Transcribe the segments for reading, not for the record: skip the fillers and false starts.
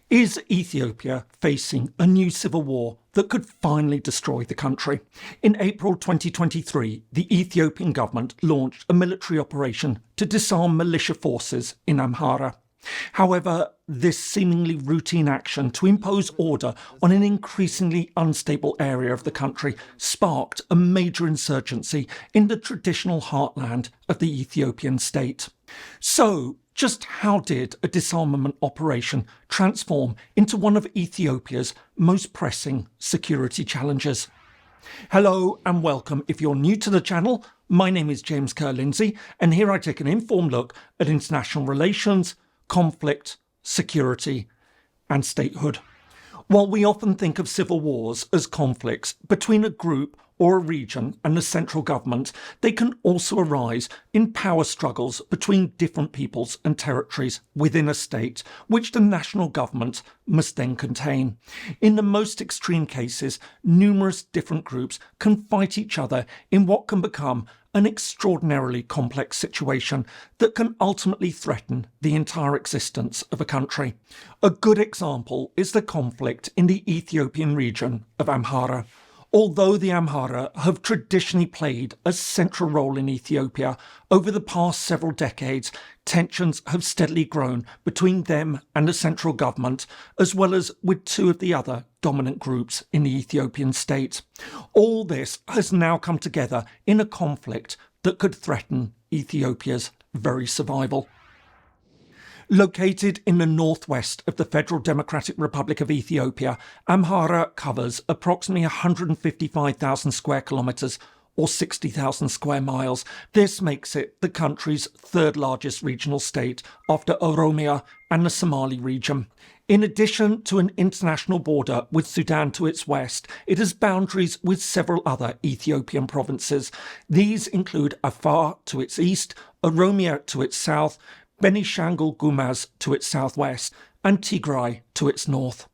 Is Ethiopia facing a new civil war that could finally destroy the country? In April 2023, the Ethiopian government launched a military operation to disarm militia forces in Amhara. However, this seemingly routine action to impose order on an increasingly unstable area of the country sparked a major insurgency in the traditional heartland of the Ethiopian state. So, just how did a disarmament operation transform into one of Ethiopia's most pressing security challenges? Hello and welcome. If you're new to the channel, my name is James Ker-Lindsay, and here I take an informed look at international relations, conflict, security and statehood. While we often think of civil wars as conflicts between a group or a region and the central government, they can also arise in power struggles between different peoples and territories within a state, which the national government must then contain. In the most extreme cases, numerous different groups can fight each other in what can become an extraordinarily complex situation that can ultimately threaten the entire existence of a country. A good example is the conflict in the Ethiopian region of Amhara. Although the Amhara have traditionally played a central role in Ethiopia, over the past several decades, tensions have steadily grown between them and the central government, as well as with two of the other dominant groups in the Ethiopian state. All this has now come together in a conflict that could threaten Ethiopia's very survival. Located in the northwest of the Federal Democratic Republic of Ethiopia, Amhara covers approximately 155,000 square kilometres or 60,000 square miles. This makes it the country's third largest regional state after Oromia and the Somali region. In addition to an international border with Sudan to its west, it has boundaries with several other Ethiopian provinces. These include Afar to its east, Oromia to its south, Benishangul-Gumuz to its southwest, and Tigray to its north.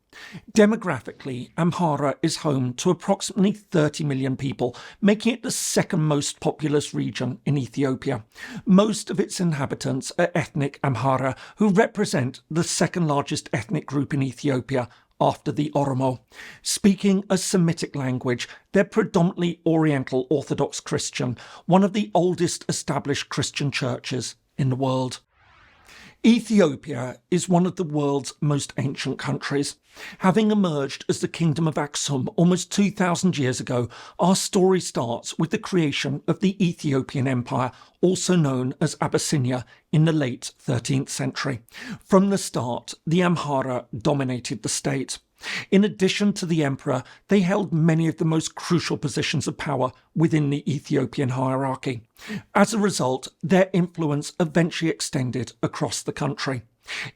Demographically, Amhara is home to approximately 30 million people, making it the second most populous region in Ethiopia. Most of its inhabitants are ethnic Amhara, who represent the second largest ethnic group in Ethiopia after the Oromo. Speaking a Semitic language, they're predominantly Oriental Orthodox Christian, one of the oldest established Christian churches in the world. Ethiopia is one of the world's most ancient countries. Having emerged as the Kingdom of Aksum almost 2,000 years ago, our story starts with the creation of the Ethiopian Empire, also known as Abyssinia, in the late 13th century. From the start, the Amhara dominated the state. In addition to the emperor, they held many of the most crucial positions of power within the Ethiopian hierarchy. As a result, their influence eventually extended across the country.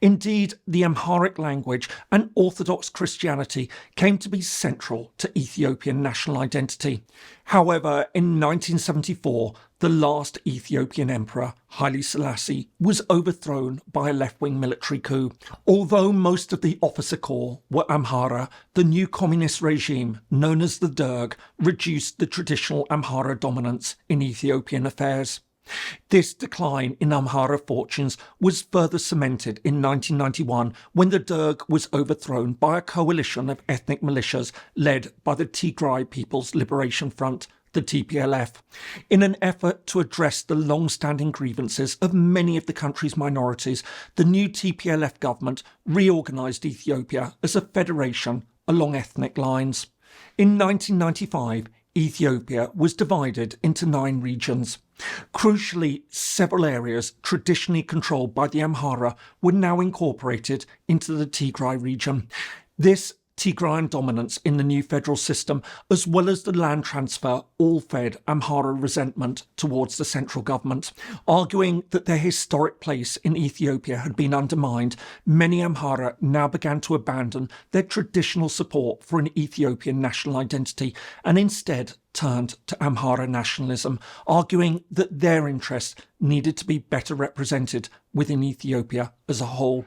Indeed, the Amharic language and Orthodox Christianity came to be central to Ethiopian national identity. However, in 1974, the last Ethiopian emperor, Haile Selassie, was overthrown by a left-wing military coup. Although most of the officer corps were Amhara, the new communist regime, known as the Derg, reduced the traditional Amhara dominance in Ethiopian affairs. This decline in Amhara fortunes was further cemented in 1991 when the Derg was overthrown by a coalition of ethnic militias led by the Tigray People's Liberation Front, the TPLF. In an effort to address the long-standing grievances of many of the country's minorities, the new TPLF government reorganised Ethiopia as a federation along ethnic lines. In 1995, Ethiopia was divided into 9 regions. Crucially, several areas traditionally controlled by the Amhara were now incorporated into the Tigray region. This Tigrayan dominance in the new federal system, as well as the land transfer, all fed Amhara resentment towards the central government. Arguing that their historic place in Ethiopia had been undermined, many Amhara now began to abandon their traditional support for an Ethiopian national identity and instead turned to Amhara nationalism, arguing that their interests needed to be better represented within Ethiopia as a whole.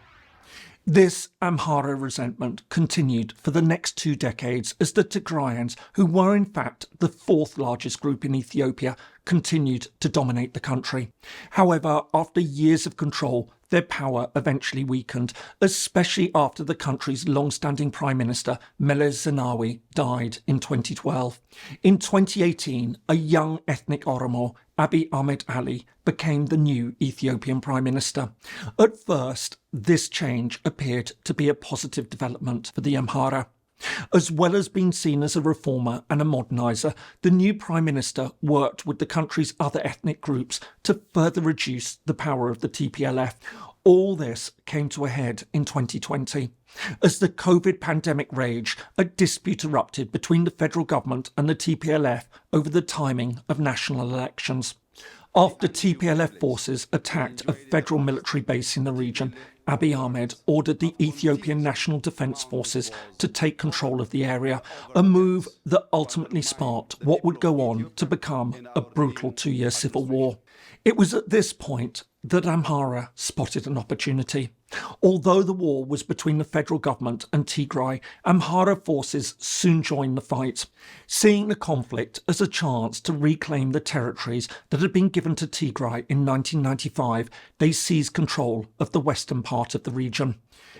This Amhara resentment continued for the next 2 decades as the Tigrayans, who were in fact the 4th largest group in Ethiopia, continued to dominate the country. However, after years of control, their power eventually weakened, especially after the country's long-standing Prime Minister, Meles Zenawi, died in 2012. In 2018, a young ethnic Oromo, Abiy Ahmed Ali, became the new Ethiopian Prime Minister. At first, this change appeared to be a positive development for the Amhara. As well as being seen as a reformer and a moderniser, the new Prime Minister worked with the country's other ethnic groups to further reduce the power of the TPLF. All this came to a head in 2020. As the COVID pandemic raged, a dispute erupted between the federal government and the TPLF over the timing of national elections. After TPLF forces attacked a federal military base in the region, Abiy Ahmed ordered the Ethiopian National Defence Forces to take control of the area, a move that ultimately sparked what would go on to become a brutal 2-year civil war. It was at this point that Amhara spotted an opportunity. Although the war was between the federal government and Tigray, Amhara forces soon joined the fight, seeing the conflict as a chance to reclaim the territories that had been given to Tigray in 1995. They seized control of the western part of the region.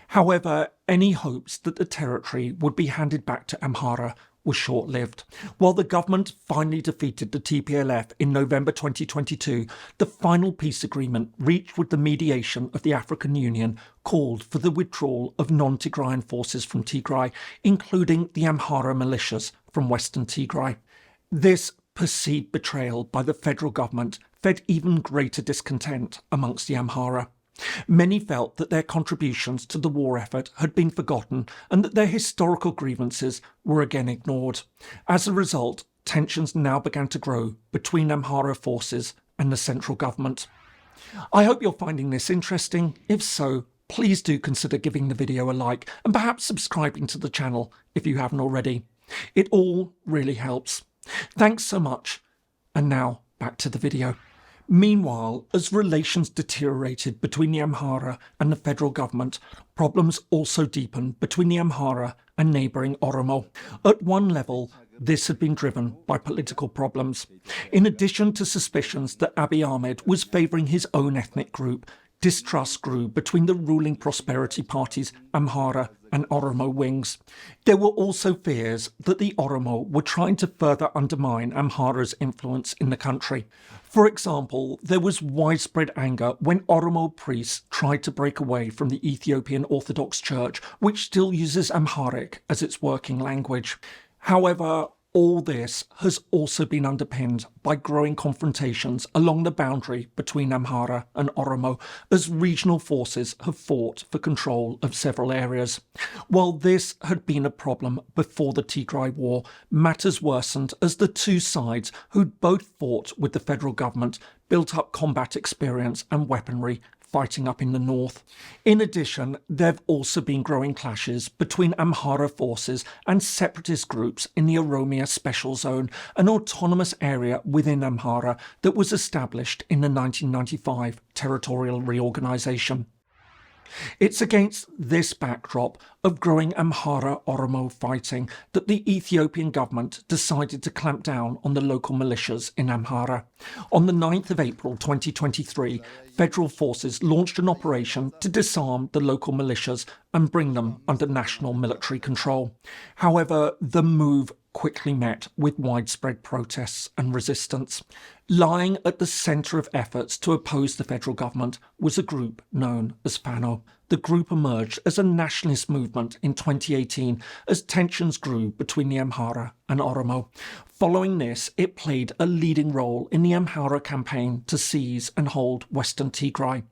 However, any hopes that the territory would be handed back to Amhara was short-lived. While the government finally defeated the TPLF in November 2022, the final peace agreement reached with the mediation of the African Union called for the withdrawal of non-Tigrayan forces from Tigray, including the Amhara militias from western Tigray. This perceived betrayal by the federal government fed even greater discontent amongst the Amhara. Many felt that their contributions to the war effort had been forgotten and that their historical grievances were again ignored. As a result, tensions now began to grow between Amhara forces and the central government. I hope you're finding this interesting. If so, please do consider giving the video a like and perhaps subscribing to the channel if you haven't already. It all really helps. Thanks so much. And now back to the video. Meanwhile, as relations deteriorated between the Amhara and the federal government, problems also deepened between the Amhara and neighbouring Oromo. At one level, this had been driven by political problems. In addition to suspicions that Abiy Ahmed was favouring his own ethnic group, distrust grew between the ruling prosperity parties, Amhara and Oromo wings. There were also fears that the Oromo were trying to further undermine Amhara's influence in the country. For example, there was widespread anger when Oromo priests tried to break away from the Ethiopian Orthodox Church, which still uses Amharic as its working language. However, all this has also been underpinned by growing confrontations along the boundary between Amhara and Oromo as regional forces have fought for control of several areas. While this had been a problem before the Tigray War, matters worsened as the two sides, who'd both fought with the federal government, built up combat experience and weaponry fighting up in the north. In addition, there have also been growing clashes between Amhara forces and separatist groups in the Oromia Special Zone, an autonomous area within Amhara that was established in the 1995 territorial reorganisation. It's against this backdrop of growing Amhara-Oromo fighting that the Ethiopian government decided to clamp down on the local militias in Amhara. On the 9th of April 2023, federal forces launched an operation to disarm the local militias and bring them under national military control. However, the move quickly met with widespread protests and resistance. Lying at the centre of efforts to oppose the federal government was a group known as Fano. The group emerged as a nationalist movement in 2018 as tensions grew between the Amhara and Oromo. Following this, it played a leading role in the Amhara campaign to seize and hold Western Tigray.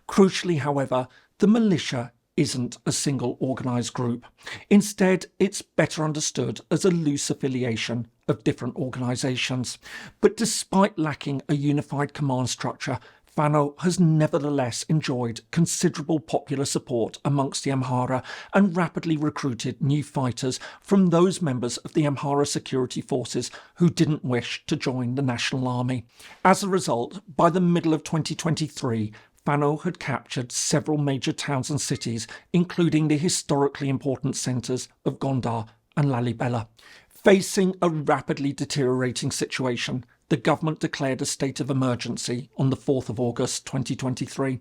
Crucially, however, the militia isn't a single organised group. Instead, it's better understood as a loose affiliation of different organisations. But despite lacking a unified command structure, Fano has nevertheless enjoyed considerable popular support amongst the Amhara and rapidly recruited new fighters from those members of the Amhara security forces who didn't wish to join the national army. As a result, by the middle of 2023, Fano had captured several major towns and cities, including the historically important centres of Gondar and Lalibela. Facing a rapidly deteriorating situation, the government declared a state of emergency on the 4th of August 2023.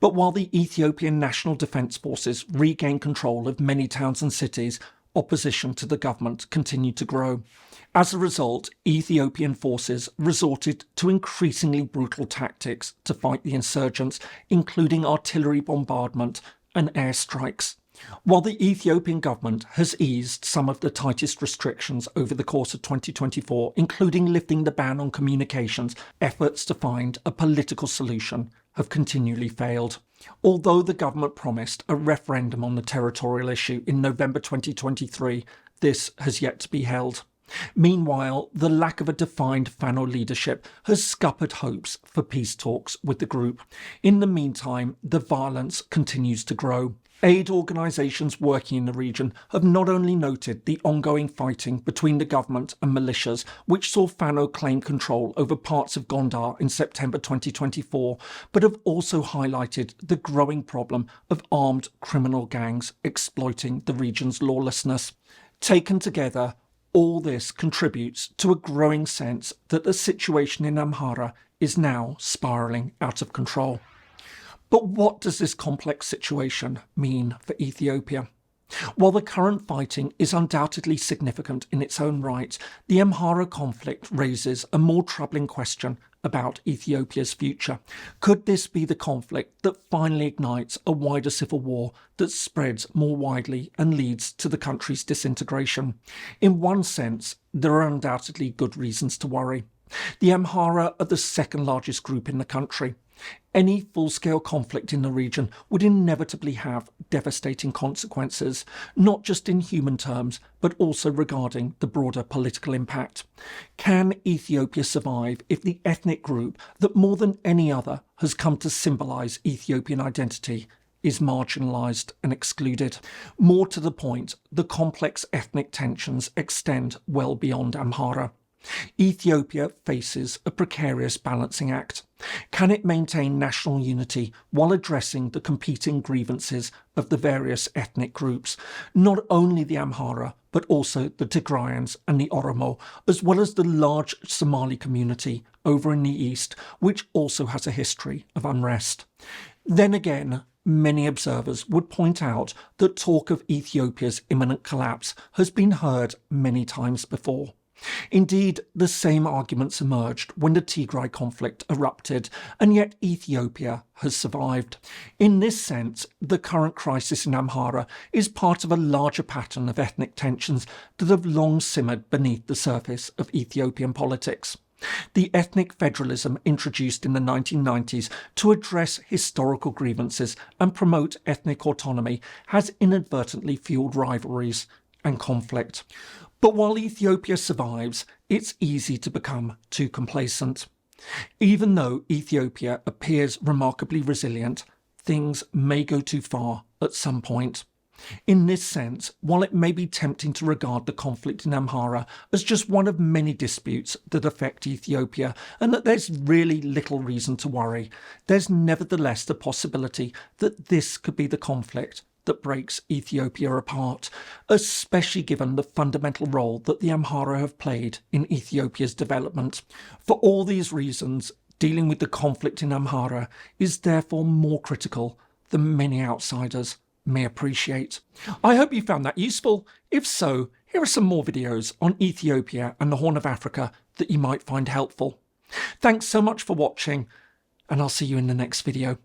But while the Ethiopian National Defence Forces regained control of many towns and cities, opposition to the government continued to grow. As a result, Ethiopian forces resorted to increasingly brutal tactics to fight the insurgents, including artillery bombardment and airstrikes. While the Ethiopian government has eased some of the tightest restrictions over the course of 2024, including lifting the ban on communications, efforts to find a political solution have continually failed. Although the government promised a referendum on the territorial issue in November 2023, this has yet to be held. Meanwhile, the lack of a defined Fano leadership has scuppered hopes for peace talks with the group. In the meantime, the violence continues to grow. Aid organisations working in the region have not only noted the ongoing fighting between the government and militias, which saw Fano claim control over parts of Gondar in September 2024, but have also highlighted the growing problem of armed criminal gangs exploiting the region's lawlessness. Taken together, all this contributes to a growing sense that the situation in Amhara is now spiralling out of control. But what does this complex situation mean for Ethiopia? While the current fighting is undoubtedly significant in its own right, the Amhara conflict raises a more troubling question about Ethiopia's future. Could this be the conflict that finally ignites a wider civil war that spreads more widely and leads to the country's disintegration? In one sense, there are undoubtedly good reasons to worry. The Amhara are the second largest group in the country. Any full-scale conflict in the region would inevitably have devastating consequences, not just in human terms, but also regarding the broader political impact. Can Ethiopia survive if the ethnic group that more than any other has come to symbolise Ethiopian identity is marginalised and excluded? More to the point, the complex ethnic tensions extend well beyond Amhara. Ethiopia faces a precarious balancing act. Can it maintain national unity while addressing the competing grievances of the various ethnic groups, not only the Amhara, but also the Tigrayans and the Oromo, as well as the large Somali community over in the east, which also has a history of unrest? Then again, many observers would point out that talk of Ethiopia's imminent collapse has been heard many times before. Indeed, the same arguments emerged when the Tigray conflict erupted, and yet Ethiopia has survived. In this sense, the current crisis in Amhara is part of a larger pattern of ethnic tensions that have long simmered beneath the surface of Ethiopian politics. The ethnic federalism introduced in the 1990s to address historical grievances and promote ethnic autonomy has inadvertently fueled rivalries and conflict. But while Ethiopia survives, it's easy to become too complacent. Even though Ethiopia appears remarkably resilient, things may go too far at some point. In this sense, while it may be tempting to regard the conflict in Amhara as just one of many disputes that affect Ethiopia and that there's really little reason to worry, there's nevertheless the possibility that this could be the conflict that breaks Ethiopia apart, especially given the fundamental role that the Amhara have played in Ethiopia's development. For all these reasons, dealing with the conflict in Amhara is therefore more critical than many outsiders may appreciate. I hope you found that useful. If so, here are some more videos on Ethiopia and the Horn of Africa that you might find helpful. Thanks so much for watching, and I'll see you in the next video.